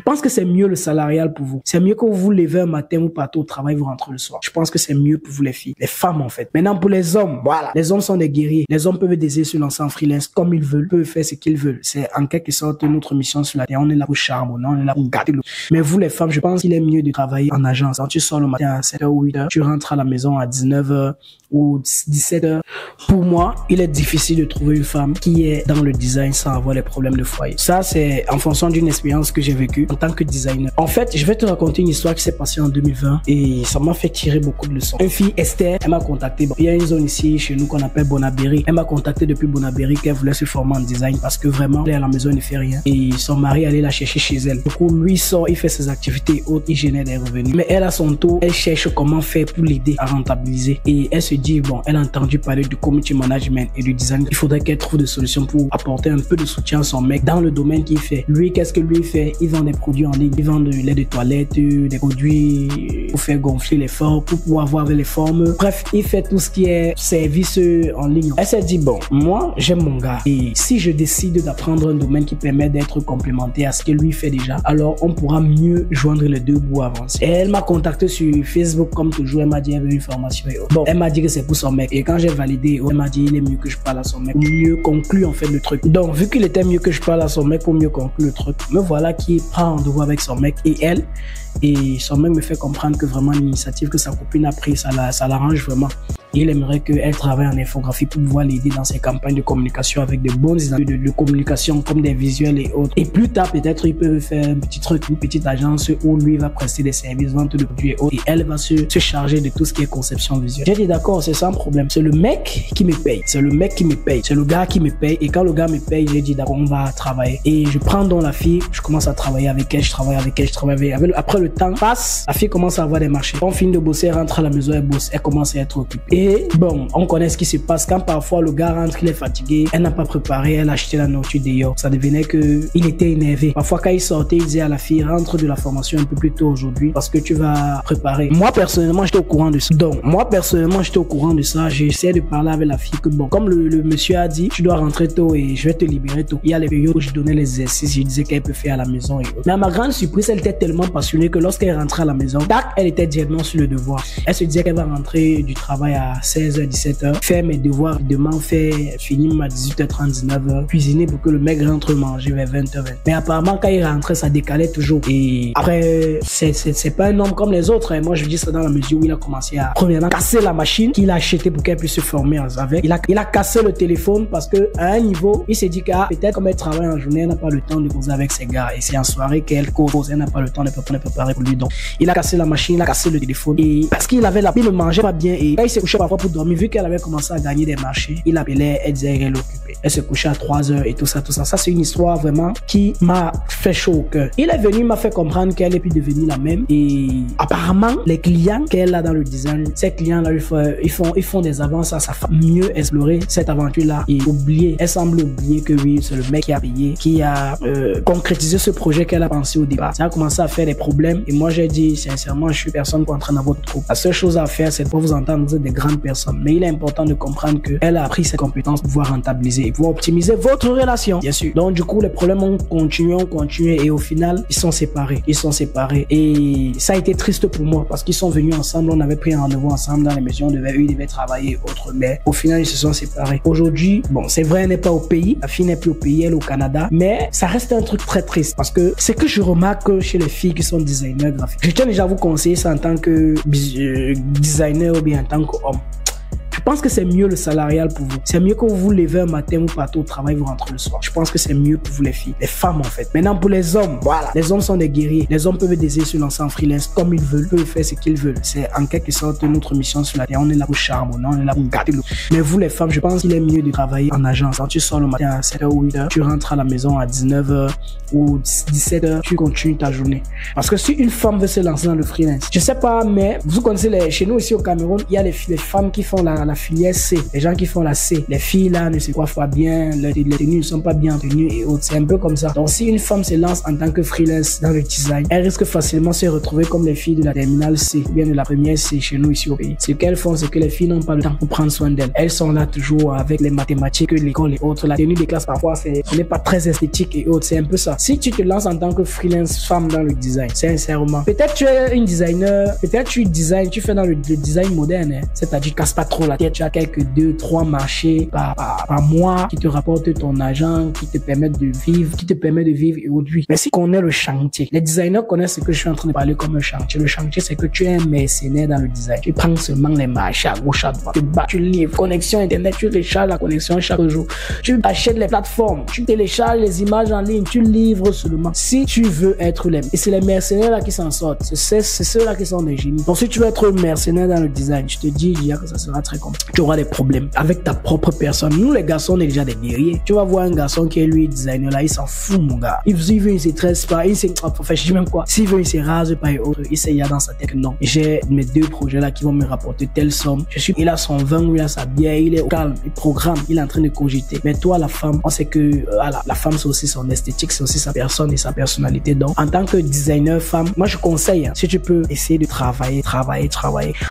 pense que c'est mieux le salarial pour vous. C'est mieux que vous vous levez un matin, vous partez au travail, vous rentrez le soir. Je pense que c'est mieux pour vous les filles, les femmes en fait. Maintenant pour les hommes, voilà. Les hommes sont des guerriers. Les hommes peuvent désirer se lancer en freelance comme ils veulent, peuvent faire ce qu'ils veulent. C'est en quelque sorte notre mission sur la terre. On est là pour charbonner, on est là pour gâter le... Mais vous les femmes, je pense qu'il est mieux de travailler en agence. Quand tu sors le matin à 7h ou 8h, tu rentres à la maison à 19h ou 17h. Pour moi, il est difficile de trouver une femme qui est dans le design sans avoir les problèmes de foyer. Ça, c'est en fonction d'une expérience que j'ai vécue en tant que designer. En fait, je vais te raconter une histoire qui s'est passée en 2020 et ça m'a fait tirer beaucoup de leçons. Une fille, Esther, elle m'a contacté. Il y a une zone ici chez nous qu'on appelle Bonaberry. Elle m'a contacté depuis Bonaberry qu'elle voulait se former en design parce que vraiment, elle est à la maison, elle ne fait rien. Et son mari allait la chercher chez elle. Du coup, lui sort, il fait ses activités hautes, il génère des revenus. Mais elle, à son tour, elle cherche comment faire pour l'aider à rentabiliser. Et elle se dit, bon, elle a entendu parler du community management et du design. Il faudrait qu'elle trouve des solutions pour apporter un peu de soutien à son mec dans le domaine qu'il fait. Lui, qu'est-ce que lui fait? Il vend des produits en ligne. Il vend de lait de toilette, des produits pour faire gonfler les formes, pour pouvoir voir avec les formes. Bref, il fait tout ce qui est service en ligne. Elle s'est dit, bon, moi, j'aime mon gars. Et si je décide d'apprendre un domaine qui permet d'être complémentaire à ce que lui fait déjà, alors on pourra mieux joindre les deux bouts avancer. Et elle m'a contacté sur Facebook comme toujours. Elle m'a dit, elle veut une formation. Bon, elle m'a dit que c'est pour son mec. Et quand j'ai validé, elle m'a dit, il est mieux que je parle à son mec pour mieux conclure en fait le truc. Donc, vu qu'il était mieux que je parle à son mec pour mieux conclure le truc, me voilà qui prend rendez-vous avec son mec et elle. Et son mec me fait comprendre que vraiment l'initiative que sa copine a prise, ça l'arrange vraiment. Il aimerait qu'elle travaille en infographie pour pouvoir l'aider dans ses campagnes de communication avec de bonnes idées de communication comme des visuels et autres. Et plus tard, peut-être, il peut faire un petit truc, une petite agence où lui va prester des services, vente de produits et autres. Et elle va se charger de tout ce qui est conception visuelle. J'ai dit d'accord, c'est sans problème. C'est le mec qui me paye. C'est le mec qui me paye. C'est le gars qui me paye. Et quand le gars me paye, j'ai dit d'accord, on va travailler. Et je prends donc la fille, je commence à travailler avec elle, je travaille avec elle. Après le temps passe, la fille commence à avoir des marchés. On finit de bosser, elle rentre à la maison, elle bosse, elle commence à être occupée. Et bon, on connaît ce qui se passe quand parfois le gars rentre, il est fatigué, elle n'a pas préparé, elle a acheté la nourriture dehors. Ça devenait que il était énervé. Parfois quand il sortait, il disait à la fille, rentre de la formation un peu plus tôt aujourd'hui parce que tu vas préparer. Moi personnellement, j'étais au courant de ça. Donc, j'essaie de parler avec la fille que bon, comme le monsieur a dit, tu dois rentrer tôt et je vais te libérer tôt. Il y a les périodes où je donnais les exercices, je disais qu'elle peut faire à la maison et autres. Mais à ma grande surprise, elle était tellement passionnée que lorsqu'elle rentrait à la maison, tac, elle était directement sur le devoir. Elle se disait qu'elle va rentrer du travail à 16h, 17h, faire mes devoirs, demain finir à 18h30, 19h, cuisiner pour que le mec rentre manger vers 20h. Mais apparemment, quand il rentrait, ça décalait toujours. Et après, c'est pas un homme comme les autres. Moi, je dis ça dans la mesure où il a commencé à, premièrement, casser la machine qu'il a achetée pour qu'elle puisse se former avec. Il a cassé le téléphone parce que à un niveau, il s'est dit que peut-être comme elle travaille en journée, elle n'a pas le temps de causer avec ses gars. Et c'est en soirée qu'elle cause, elle n'a pas le temps de préparer pour lui. Donc, il a cassé la machine, il a cassé le téléphone. Et parce qu'il ne mangeait pas bien et quand il s'est couché parfois pour dormir, vu qu'elle avait commencé à gagner des marchés, il appelait, elle disait qu'elle est occupée. Elle se couchait à 3h et tout ça. Ça, c'est une histoire vraiment qui m'a fait chaud au cœur. Il est venu, m'a fait comprendre qu'elle est plus devenue la même. Et apparemment, les clients qu'elle a dans le design, ces clients-là, ils font des avances à sa femme. Mieux explorer cette aventure-là et oublier. Elle semble oublier que oui, c'est le mec qui a payé, qui a concrétisé ce projet qu'elle a pensé au départ. Ça a commencé à faire des problèmes. Et moi, j'ai dit, sincèrement, je suis personne pour entrer dans votre troupe. La seule chose à faire, c'est de pas vous entendre, vous êtes des grandes personnes. Mais il est important de comprendre qu'elle a appris ses compétences pour pouvoir rentabiliser et pouvoir optimiser votre relation, bien sûr. Donc, du coup, les problèmes ont continué et au final, ils sont séparés. Et ça a été triste pour moi parce qu'ils sont venus ensemble, on avait pris un rendez-vous ensemble dans les maisons, ils devaient travailler autre, mais au final, ils se sont séparés. Aujourd'hui, bon, c'est vrai, elle n'est pas au pays, la fille n'est plus au pays, elle est au Canada, mais ça reste un truc très triste parce que c'est que je remarque chez les filles qui sont designers graphiques. Je tiens déjà à vous conseiller ça en tant que designer ou bien en tant qu'homme. Je pense que c'est mieux le salarial pour vous. C'est mieux que vous vous levez un matin, vous partez au travail, vous rentrez le soir. Je pense que c'est mieux pour vous les filles, les femmes en fait. Maintenant pour les hommes, voilà. Les hommes sont des guerriers. Les hommes peuvent désirer se lancer en freelance comme ils veulent, peuvent faire ce qu'ils veulent. C'est en quelque sorte notre mission sur la terre. On est là pour charbonner, on est là pour gâter le... Mais vous les femmes, je pense qu'il est mieux de travailler en agence. Quand tu sors le matin à 7h ou 8h, tu rentres à la maison à 19h ou 17h, tu continues ta journée. Parce que si une femme veut se lancer dans le freelance, je sais pas, mais vous connaissez chez nous ici au Cameroun, il y a les femmes qui font la la filière C, les gens qui font la C, les filles là ne se coiffent pas bien, les tenues ne sont pas bien tenues et autres. C'est un peu comme ça. Donc si une femme se lance en tant que freelance dans le design, elle risque facilement de se retrouver comme les filles de la terminale C ou bien de la première C chez nous ici au pays. Ce qu'elles font, c'est que les filles n'ont pas le temps pour prendre soin d'elles. Elles sont là toujours avec les mathématiques, l'école et autres. La tenue des classes parfois, ce n'est pas très esthétique et autres. C'est un peu ça. Si tu te lances en tant que freelance femme dans le design, sincèrement, peut-être tu es une designer, peut-être tu design, tu fais dans le design moderne, hein. C'est-à-dire tu casses pas trop la tête, tu as quelques 2-3 marchés par mois qui te rapportent ton argent, qui te permettent de vivre et aujourd'hui. Mais si on connaît le chantier, les designers connaissent ce que je suis en train de parler comme un chantier. Le chantier, c'est que tu es un mercenaire dans le design. Tu prends seulement les marchés à gauche, à droite, tu livres, connexion internet, tu recharges la connexion chaque jour. Tu achètes les plateformes, tu télécharges les images en ligne, tu livres seulement. Si tu veux être et c'est les mercenaires là qui s'en sortent, c'est ceux-là qui sont des génies. Donc si tu veux être mercenaire dans le design, je te dis que ça sera très compliqué. Tu auras des problèmes avec ta propre personne. Nous les garçons, on est déjà des guerriers. Tu vas voir un garçon qui est lui designer là, il s'en fout mon gars. Il veut, il se tresse pas, il je dis même quoi. S'il veut, il se rase pas et autres. Il sait, il y a dans sa tête que non. J'ai mes 2 projets là qui vont me rapporter telle somme. Il a son vin ou il a sa bière, il est au calme, il programme, il est en train de cogiter. Mais toi, la femme, on sait que la femme c'est aussi son esthétique, c'est aussi sa personne et sa personnalité. Donc, en tant que designer femme, moi je conseille, si tu peux essayer de travailler,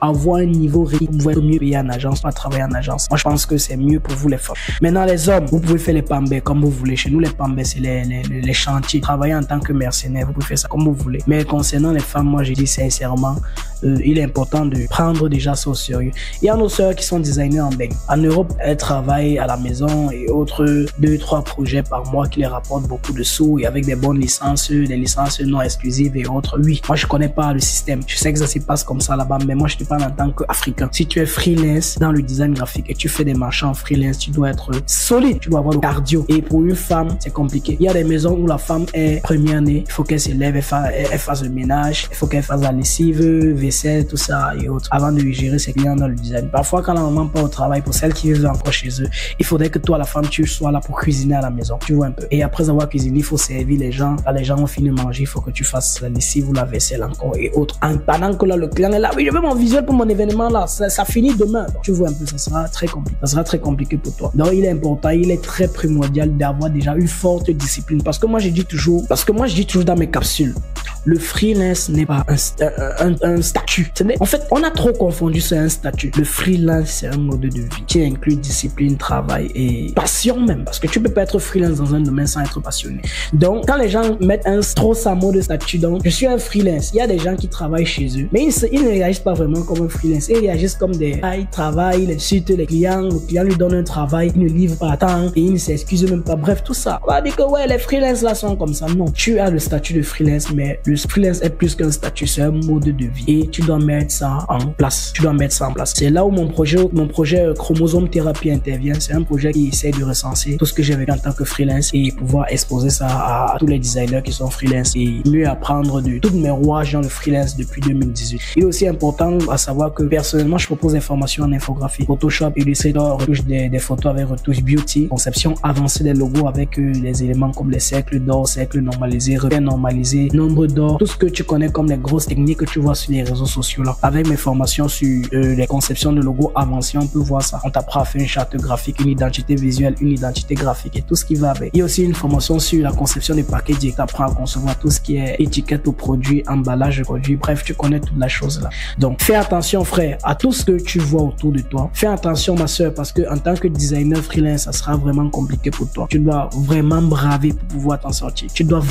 avoir un niveau où vous pouvez mieux payer en agence, pas travailler en agence. Moi je pense que c'est mieux pour vous les femmes. Maintenant les hommes, vous pouvez faire les pambés comme vous voulez. Chez nous les pambés c'est les chantiers. Travailler en tant que mercenaire, vous pouvez faire ça comme vous voulez. Mais concernant les femmes, moi je dis sincèrement, il est important de prendre déjà ça au sérieux. Il y a nos sœurs qui sont designers en bain. En Europe, elles travaillent à la maison et autres 2-3 projets par mois qui les rapportent beaucoup de sous et avec des bonnes licences, des licences non exclusives et autres. Oui, moi je connais pas le système. Je sais que ça se passe comme ça là-bas, mais moi je te parle en tant qu'Africain. Si tu es freelance dans le design graphique et tu fais des marchés en freelance, tu dois être solide, tu dois avoir le cardio. Et pour une femme, c'est compliqué. Il y a des maisons où la femme est première née, il faut qu'elle se lève, elle fasse le ménage, il faut qu'elle fasse la lessive, vaisselle, tout ça et autres, avant de gérer ses clients dans le design. Parfois, quand la maman part au travail, pour celles qui vivent encore chez eux, il faudrait que toi, la femme, tu sois là pour cuisiner à la maison. Tu vois un peu. Et après avoir cuisiné, il faut servir les gens. Là, les gens ont fini de manger, il faut que tu fasses la lessive ou la vaisselle encore et autres. Pendant que là, le client est là, oui, je veux mon visuel pour mon événement là, ça finit demain. Donc, tu vois un peu, ça sera très compliqué. Ça sera très compliqué pour toi. Donc, il est important, il est très primordial d'avoir déjà une forte discipline. Parce que moi, je dis toujours dans mes capsules, le freelance n'est pas un statut. En fait, on a trop confondu ça un statut. Le freelance, c'est un mode de vie qui inclut discipline, travail et passion même. Parce que tu peux pas être freelance dans un domaine sans être passionné. Donc, quand les gens mettent trop ça mot de statut, donc, je suis un freelance. Il y a des gens qui travaillent chez eux, mais ils ne réagissent pas vraiment comme un freelance. Ils réagissent comme ils travaillent, ils insultent les clients, le client lui donne un travail, il ne livre pas à temps et il ne s'excuse même pas. Bref, tout ça. On va dire que ouais, les freelances là sont comme ça. Non, tu as le statut de freelance, mais le freelance est plus qu'un statut, c'est un mode de vie et tu dois mettre ça en place. C'est là où mon projet Chromosome Thérapie intervient. C'est un projet qui essaie de recenser tout ce que j'ai vécu en tant que freelance et pouvoir exposer ça à tous les designers qui sont freelance et mieux apprendre de toutes mes rouages dans le freelance depuis 2018. Il est aussi important à savoir que personnellement, je propose des formations en infographie, Photoshop, Illustrator, retouche des photos avec retouche beauty, conception avancée des logos avec les éléments comme les cercles d'or, cercles normalisés, repères normalisés, nombre d'or, tout ce que tu connais comme les grosses techniques que tu vois sur les réseaux sociaux là. Avec mes formations sur les conceptions de logos avancés, on peut voir ça. On t'apprend à faire une charte graphique, une identité visuelle, une identité graphique et tout ce qui va avec. Il y a aussi une formation sur la conception des packaging. Tu apprends à concevoir tout ce qui est étiquette au produit, emballage au produit. Bref, tu connais toute la chose là. Donc, fais attention frère à tout ce que tu vois autour de toi. Fais attention ma soeur parce que en tant que designer freelance, ça sera vraiment compliqué pour toi. Tu dois vraiment braver pour pouvoir t'en sortir. Tu dois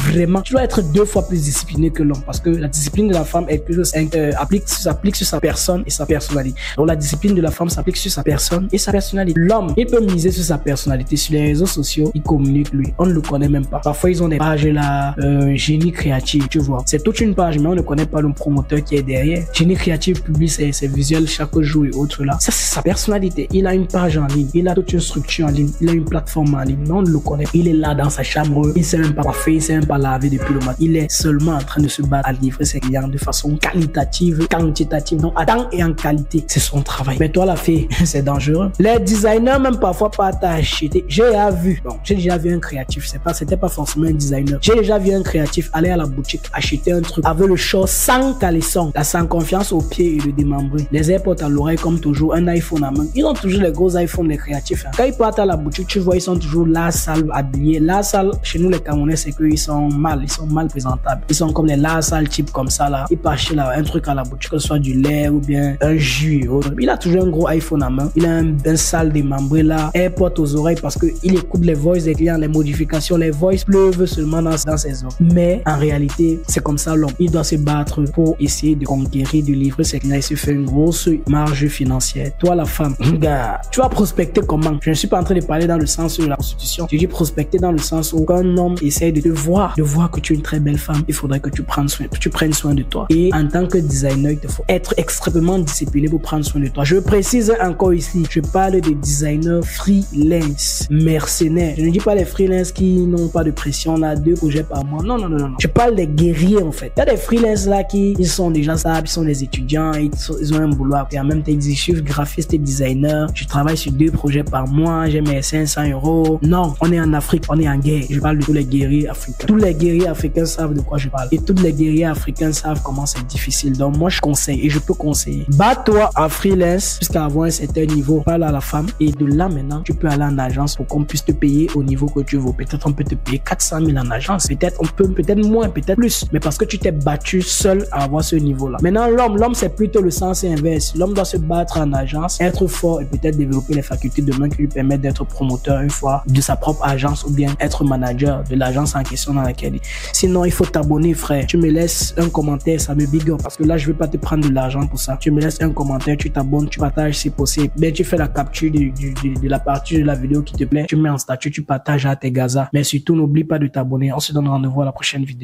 être 2 fois plus discipliné que l'homme parce que la discipline de la femme est plus s'applique sur sa personne et sa personnalité. Donc la discipline de la femme s'applique sur sa personne et sa personnalité. L'homme, il peut miser sur sa personnalité. Sur les réseaux sociaux, il communique lui. On ne le connaît même pas. Parfois, ils ont des pages là, génie créatif, tu vois. C'est toute une page, mais on ne connaît pas le promoteur qui est derrière. Génie créatif publie ses visuels chaque jour et autres là. Ça, c'est sa personnalité. Il a une page en ligne. Il a toute une structure en ligne. Il a une plateforme en ligne. Mais on ne le connaît. Il est là dans sa chambre. Il ne sait même pas coiffer. Il ne sait même pas laver depuis le matin. Il est seulement en train train de se battre à livrer ses clients de façon qualitative, quantitative, donc à temps et en qualité. C'est son travail. Mais toi, la fille, c'est dangereux. Les designers, même parfois, pas t'acheter. J'ai déjà vu un créatif. C'était pas forcément un designer. J'ai déjà vu un créatif aller à la boutique, acheter un truc avec le short sans caleçon, la sans confiance au pied et le démembré. Les AirPods à l'oreille comme toujours, un iPhone à main. Ils ont toujours les gros iPhones, les créatifs. Hein. Quand ils partent à la boutique, tu vois, ils sont toujours la salle habillés. La salle, chez nous les Camerounais, c'est qu'ils sont mal présentables. Ils sont comme les la salle type comme ça là. Ils partent acheter un truc à la boutique, que ce soit du lait ou bien un jus. Il a toujours un gros iPhone à main. Il a un sale démembré là, AirPods aux oreilles parce que il écoute les voices des clients, les modifications, les voices pleuvent seulement dans ses oreilles. Mais en réalité, c'est comme ça l'homme. Il doit se battre pour essayer de conquérir, de livrer ses clients. Il se fait une grosse marge financière. Toi, la femme, gars, tu vas prospecter comment? Je ne suis pas en train de parler dans le sens de la prostitution. Je dis prospecter dans le sens où quand un homme essaie de te voir, que tu es une très belle femme, il faudrait que tu prennes soin de toi. Et en tant que designer, il te faut être extrêmement discipliné pour prendre soin de toi. Je précise encore ici, je parle de designers freelance, mercenaires. Je ne dis pas les freelance qui n'ont pas de pression, on a 2 projets par mois. Non. Je parle des guerriers en fait. Il y a des freelance là ils sont déjà stables, ils sont des étudiants, ils ont un boulot et en même temps ils disent je suis graphiste et designer, je travaille sur 2 projets par mois, j'ai mes 500 €. Non, on est en Afrique, on est en guerre. Je parle de tous les guerriers africains. Tous les guerriers africains savent de quoi je parle. Et tous les guerriers africains savent comment c'est difficile. Donc moi je conseille et je peux conseiller. Bats-toi en freelance jusqu'à avoir un certain niveau. Parle à la femme et de là maintenant tu peux aller en agence pour qu'on puisse te payer au niveau que tu veux. Peut-être on peut te payer 400 000 en agence. Peut-être moins, peut-être plus. Mais parce que tu t'es battu seul à avoir ce niveau-là. Maintenant l'homme c'est plutôt le sens inverse. L'homme doit se battre en agence, être fort et peut-être développer les facultés de main qui lui permettent d'être promoteur une fois de sa propre agence ou bien être manager de l'agence en question dans laquelle il est. Sinon il faut t'abonner frère. Tu me laisses un commentaire, ça me big up parce que là je vais pas te prendre de l'argent pour ça. Tu me laisses un commentaire, tu t'abonnes, tu partages si possible. Ben tu fais la capture de la partie de la vidéo qui te plaît, tu mets en statut, tu partages à tes gazas. Mais surtout n'oublie pas de t'abonner. On se donne rendez-vous à la prochaine vidéo.